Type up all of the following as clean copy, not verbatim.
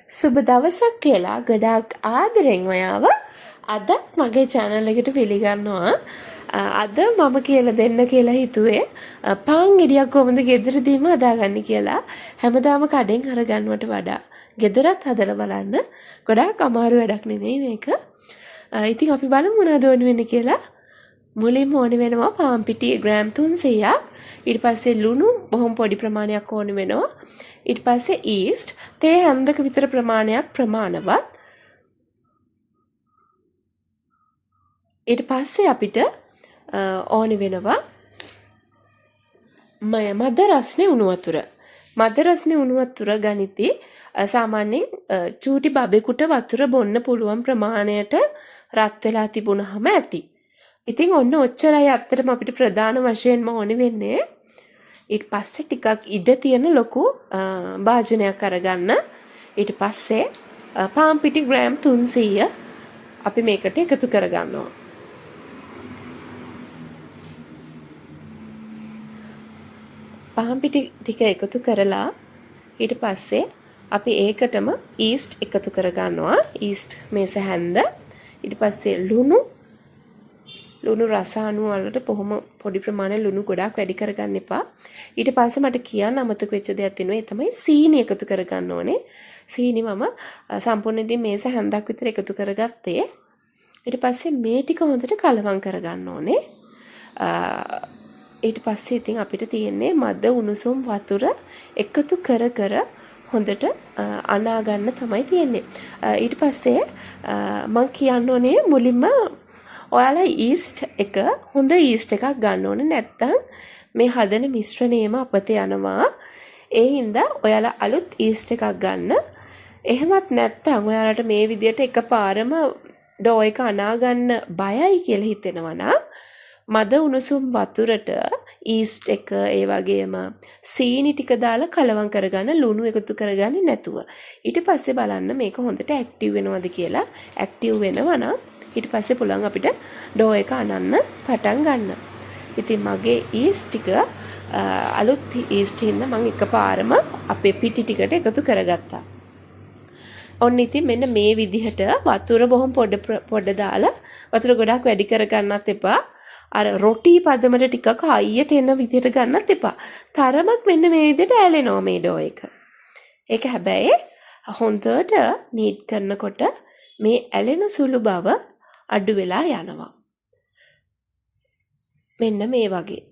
සුබ දවසක් කියලා ගොඩාක් ආදරෙන් ඔයාව අදත් මගේ channel එකට පිළිගන්නවා. අද මම කියලා දෙන්න කියලා හිතුවේ පාන් ගෙඩියක් කොහොමද ගෙදරදීම හදාගන්නේ කියලා. හැමදාම කඩෙන් අරගන්නවට වඩා ගෙදරත් හදලා බලන්න. ගොඩාක් අමාරු වැඩක් නෙමෙයි මේක. ඉතින් අපි බලමු මොනවද ඕන වෙන්නේ කියලා. මුලින්ම ඕන වෙනවා පාන් පිටි ග්‍රෑම් 300ක්. ඊට පස්සේ ලුණු බොහොම පොඩි ප්‍රමාණයක් ඕන වෙනවා. ඊට පස්සේ ඊස්ට් තේ හැන්දක විතර ප්‍රමාණයක් ප්‍රමාණවත්. ඊට පස්සේ අපිට ඕන වෙනවා මද රස්නේ උණු වතුර. මද රස්නේ උණු වතුර ගනිති සාමාන්‍යයෙන් චූටි බබෙකුට වතුර බොන්න පුළුවන් ප්‍රමාණයට රත් වෙලා තිබුණාම ඇති. ඉතින් ඔන්න ඔච්චරයි අත්‍තරම අපිට ප්‍රධාන වශයෙන්ම ඕන වෙන්නේ. ඊට පස්සේ ටිකක් ඉඩ තියෙන ලොකු භාජනයක් අරගන්න. ඊට පස්සේ පාන් පිටි ග්‍රෑම් 300 අපි මේකට එකතු කරගන්නවා. පාන් පිටි ටික එකතු කරලා ඊට පස්සේ අපි ඒකටම ඊස්ට් එකතු කරගන්නවා. ඊස්ට් මේස හැන්ද. ඊට පස්සේ ලුණු රස අණු වලට කොහොම පොඩි ප්‍රමාණයක් ලුණු ගොඩක් වැඩි කරගන්න එපා. ඊට පස්සේ මට කියන්න අමතක වෙච්ච දෙයක් තියෙනවා. ඒ තමයි සීනි එකතු කරගන්න ඕනේ. සීනි මම සම්පූර්ණයෙන් මේස හැන්දක් විතර එකතු කරගත්තේ. ඊට පස්සේ මේ ටික හොඳට කලවම් කරගන්න ඕනේ. ඊට පස්සේ ඉතින් අපිට තියෙන්නේ මද උණුසුම් වතුර එකතු කර හොඳට අනා ගන්න තමයි තියෙන්නේ. ඊට පස්සේ මම කියන්න ඕනේ මුලින්ම ඔයාලා ඊස්ට් එක හොඳ ඊස්ට් එකක් ගන්න ඕනේ. නැත්නම් මේ හදන මිශ්‍රණයම අපතේ යනවා. ඒ හින්දා ඔයාලා අලුත් ඊස්ට් එකක් ගන්න. එහෙමත් නැත්නම් ඔයාලට මේ විදියට එකපාරම ඩෝ එක අනා ගන්න බයයි කියලා හිතෙනවා නම් මද උණුසුම් වතුරට ඊස්ට් එක ඒ වගේම සීනි ටික දාලා කලවම් කරගන්න, ලුණු එකතු කරගන්නේ නැතුව. ඊට පස්සේ බලන්න මේක හොඳට ඇක්ටිව් වෙනවද කියලා. ඇක්ටිව් වෙනවා නම් ඊට පස්සේ පුළුවන් අපිට ඩෝ එක අනන්න පටන් ගන්න. ඉතින් මගේ ඊස්ට් ටික අලුත් ඊස්ට් හින්දා මම එකපාරම අපේ පිටි ටිකට එකතු කරගත්තා. ඔන්න ඉතින් මෙන්න මේ විදිහට වතුර බොහොම පොඩ දාලා වතුර ගොඩක් වැඩි කරගන්නත් එපා. අර රොටි පදමට ටිකක් හයියට එන විදිහට ගන්නත් එපා. තරමක් මෙන්න මේ විදිහට ඇලෙනවා මේ ඩෝ එක. ඒක හැබැයි හොඳට නීට් කරනකොට මේ ඇලෙන සුළු බව අඩු වෙලා යනවා. මෙන්න මේ වගේ.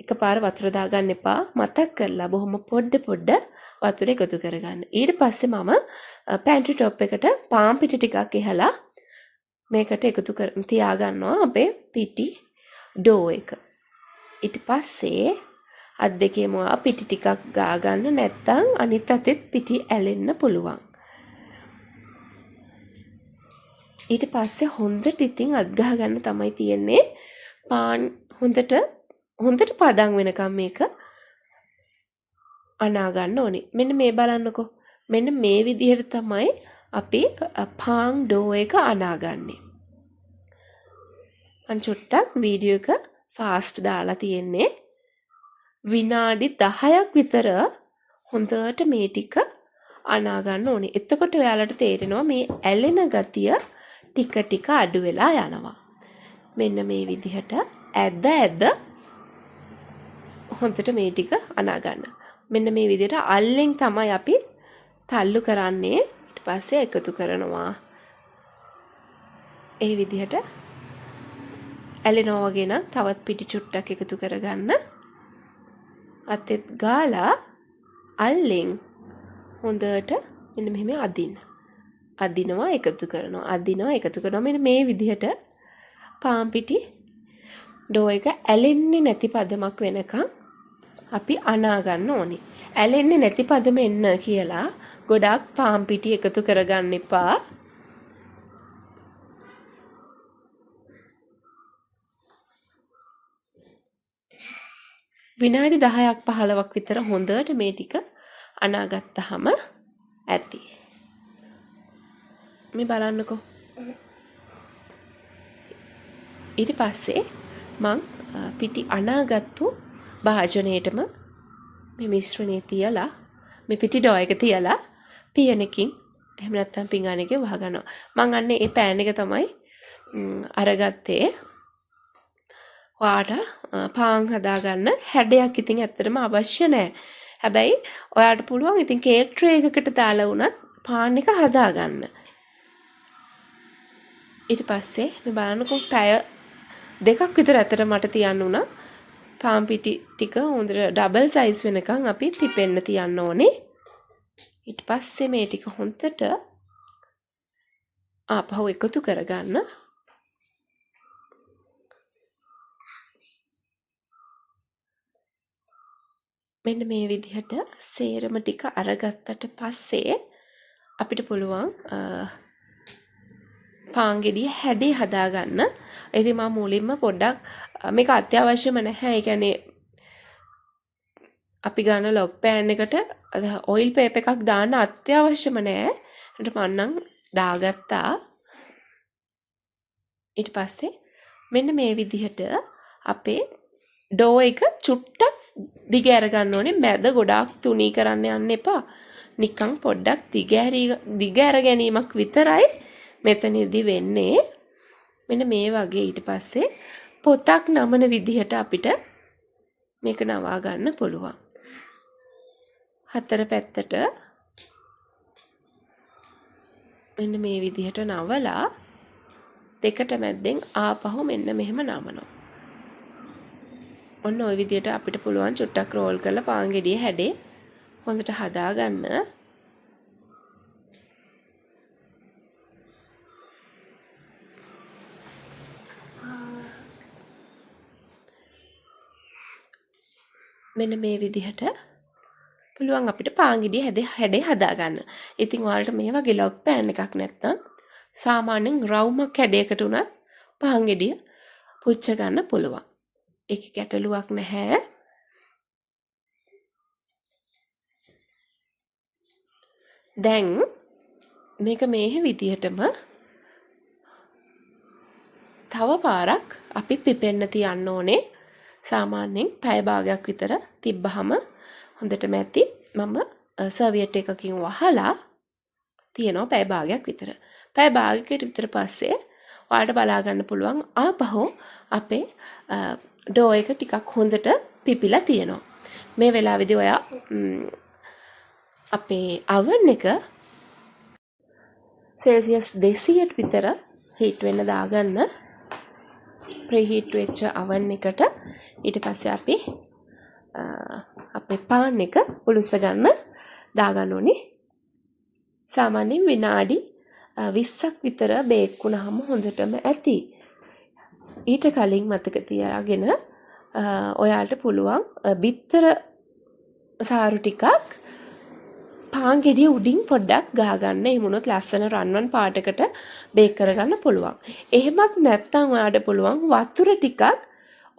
එකපාර වතුර දාගන්න එපා. මතක් කරලා බොහොම පොඩ වතුර එකතු කරගන්න. ඊට පස්සේ මම පැන්ට්‍රි ටොප් එකට පාන් පිටි ටිකක් එහලා මේකට එකතු තියාගන්නවා අපේ පිටි ඩෝ එක. ඊට පස්සේ අත් දෙකේම පිටි ටිකක් ගා ගන්න. නැත්නම් අනිත් අතෙත් පිටි ඇලෙන්න පුළුවන්. ඊට පස්සේ හොඳට ඉතින් අත් ගහ ගන්න තමයි තියෙන්නේ. පාන් හොඳට පදම් වෙනකම් මේක අනා ගන්න ඕනේ. මෙන්න මේ බලන්නකෝ. මෙන්න මේ විදිහට තමයි අපි පාන් ඩෝ එක අනාගන්නේ. මම චුට්ටක් වීඩියෝ එක ෆාස්ට් දාලා තියෙන්නේ. විනාඩි 10ක් විතර හොඳට මේ ටික අනා ගන්න ඕනේ. එතකොට ඔයාලට තේරෙනවා මේ ඇලෙන ගතිය ටික අඩු වෙලා යනවා. මෙන්න මේ විදිහට ඇද්ද හොඳට මේ ටික අනා ගන්න. මෙන්න මේ විදිහට අල්ලෙන් තමයි අපි තල්ලු කරන්නේ. ඊට පස්සේ එකතු කරනවා. ඒ විදිහට ඇලෙනවා වගේ නම් තවත් පිටි චුට්ටක් එකතු කරගන්න. අතෙත් ගාලා අල්ලෙන් හොඳට මෙන්න මෙහෙම අදිනවා එකතු කරනවා. මෙන්න මේ විදිහට පාන් පිටි ඩෝ එක ඇලෙන්නේ නැති පදමක් වෙනකන් අපි අනා ගන්න ඕනේ. ඇලෙන්නේ නැති පදම එන්න කියලා ගොඩක් පාන් පිටි එකතු කරගන්න එපා. විනාඩි 10ක් 15ක් විතර හොඳට මේ ටික අනාගත්තාම ඇති. මේ බලන්නකෝ. ඊට පස්සේ මං පිටි අනාගත්තු භාජනයේටම මේ මිශ්‍රණය තියලා මේ පිටි ඩෝ එක තියලා පියනකින් එහෙම නැත්නම් පිඟාන එකේ වහ ගන්නවා. මං අන්නේ ඒ පෑන් එක තමයි අරගත්තේ. ඔයාට පාන් හදාගන්න හැඩයක් ඉතින් ඇත්තටම අවශ්‍ය නැහැ. හැබැයි ඔයාට පුළුවන් ඉතින් කේක් ට්‍රේ එකකට දාලා වුණත් පාන් එක හදාගන්න. ඊට පස්සේ මේ බලන්නකො පැය දෙකක් විතර ඇතට මට තියන්න උනා. පාන් පිටි ටික හොඳට ඩබල් සයිස් වෙනකන් අපි පිපෙන්න තියන්න ඕනේ. ඊට පස්සේ මේ ටික හොඳට ආපහු එකතු කරගන්න. මෙන්න මේ විදිහට සේරම ටික අරගත්තට පස්සේ අපිට පුළුවන් පාන් ගෙඩිය හැඩේ හදාගන්න. ඉතින් මම මුලින්ම පොඩ්ඩක් මේක අත්‍යවශ්‍යම නැහැ. ඒ කියන්නේ අපි ගන්න ලොග් පෑන් එකට ඔයිල් පේපර් එකක් දාන්න අත්‍යවශ්‍යම නැහැ. ඒකට මම නම් දාගත්තා. ඊට පස්සේ මෙන්න මේ විදිහට අපේ ඩෝ එක චුට්ටක් දිග ඇර ගන්න ඕනේ. මැද ගොඩාක් තුනී කරන්න යන්න එපා. නිකන් පොඩ්ඩක් දිග ඇර ගැනීමක් විතරයි මෙතනදී වෙන්නේ. මෙන්න මේ වගේ ඊට පස්සේ පොතක් නමන විදිහට අපිට මේක නවා ගන්න පුළුවන්. හතර පැත්තට මෙන්න මේ විදිහට නවලා දෙකට මැද්දෙන් ආපහු මෙන්න මෙහෙම නමනවා. ඔන්න ওই විදිහට අපිට පුළුවන් චුට්ටක් රෝල් කරලා පාන් ගෙඩිය හැඩේ හොඳට හදාගන්න. මෙන්න මේ විදිහට පුළුවන් අපිට පාන් ගෙඩිය හැඩේ හදාගන්න. ඉතින් ඔයාලට මේ වගේ ලොග් පෑන් එකක් නැත්නම් සාමාන්‍යයෙන් රවුමක් හැඩයකට උනත් පාන් ගෙඩිය පුච්ච ගන්න පුළුවන්. ඒක ගැටලුවක් නැහැ. දැන් මේක මේ විදිහටම තව පාරක් අපි පිපෙන්න තියන්න ඕනේ. සාමාන්‍යයෙන් පැය භාගයක් විතර තිබ්බහම හොඳට මැති. මම සර්වියට් එකකින් වහලා තියනවා පැය භාගයක් විතර. පැය භාගයකට විතර පස්සේ ඔයාලට බලා ගන්න පුළුවන් ආපහු අපේ ඩෝ එක ටිකක් හොඳට පිපිලා තියෙනවා. මේ වෙලාවේදී ඔයා අපේ oven එක සෙල්සියස් 200ට විතර හීට් වෙන්න දාගන්න. ප්‍රීහීට් වෙච්ච oven එකට ඊට පස්සේ අපි අපේ පාන් එක පුලුස ගන්න දාගන්න ඕනේ. සාමාන්‍යයෙන් විනාඩි 20ක් විතර බේක් වුණාම හොඳටම ඇති. ඊට කලින් මතක තියාගෙන ඔයාලට පුළුවන් බිත්තර සාරු ටිකක් පාන් ගෙඩිය උඩින් පොඩ්ඩක් ගහගන්න. එහෙම වුණොත් ලස්සන රන්වන් පාටකට බේක් කරගන්න පුළුවන්. එහෙමත් නැත්නම් ඔයාලට පුළුවන් වතුර ටිකක්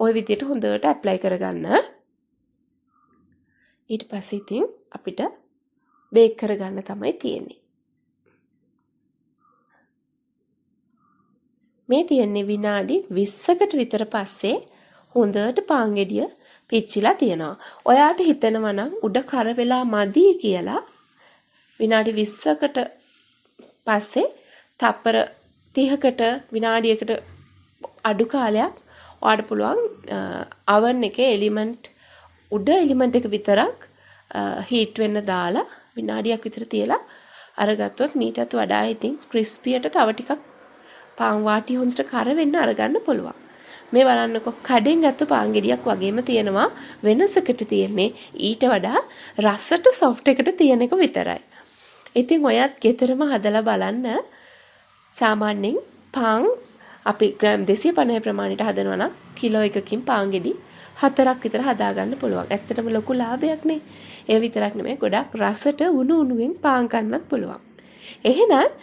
ওই විදිහට හොඳට ඇප්ලයි කරගන්න. ඊට පස්සේ ඉතින් අපිට බේක් කරගන්න තමයි තියෙන්නේ. මේ තියෙන්නේ විනාඩි 20කට විතර පස්සේ හොඳට පාන් ගෙඩිය පිච්චිලා තියෙනවා. ඔයාට හිතෙනවා නම් උඩ කර වෙලා මදි කියලා විනාඩි 20කට පස්සේ තප්පර 30කට විනාඩියකට අඩු කාලයක් ඔයාට පුළුවන් oven එකේ උඩ එලිමන්ට් එක විතරක් හීට් වෙන්න දාලා විනාඩියක් විතර තියලා අරගත්තොත් මීටත් වඩා ඉතින් ක්‍රිස්පියට තව ටිකක් පාන් වාටිය හොඳට කර වෙන්න අරගන්න පුළුවන්. මේ බලන්නකො කඩෙන් ගත්ත පාන් ගෙඩියක් වගේම තියෙනවා. වෙනසකට තියෙන්නේ ඊට වඩා රසට සොෆ්ට් එකට තියෙන එක විතරයි. ඉතින් ඔයත් ගෙදරම හදලා බලන්න. සාමාන්‍යයෙන් පාන් අපි ග්‍රෑම් 250 ප්‍රමාණයට හදනවා නම් කිලෝ එකකින් පාන් ගෙඩි 4ක් විතර හදාගන්න පුළුවන්. ඇත්තටම ලොකු ලාභයක් නේ. ඒ විතරක් නෙමෙයි ගොඩක් රසට උණුවෙන් පාන් කන්නත් පුළුවන්. එහෙනම්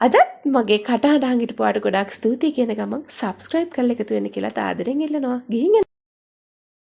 අදත් මගේ කටහඬ අහන් හිටපුවාට ගොඩක් ස්තුතියි කියන ගමන් subscribe කරලා එකතු වෙන්න කියලා තාදරෙන් ඉල්ලනවා. ගිහින්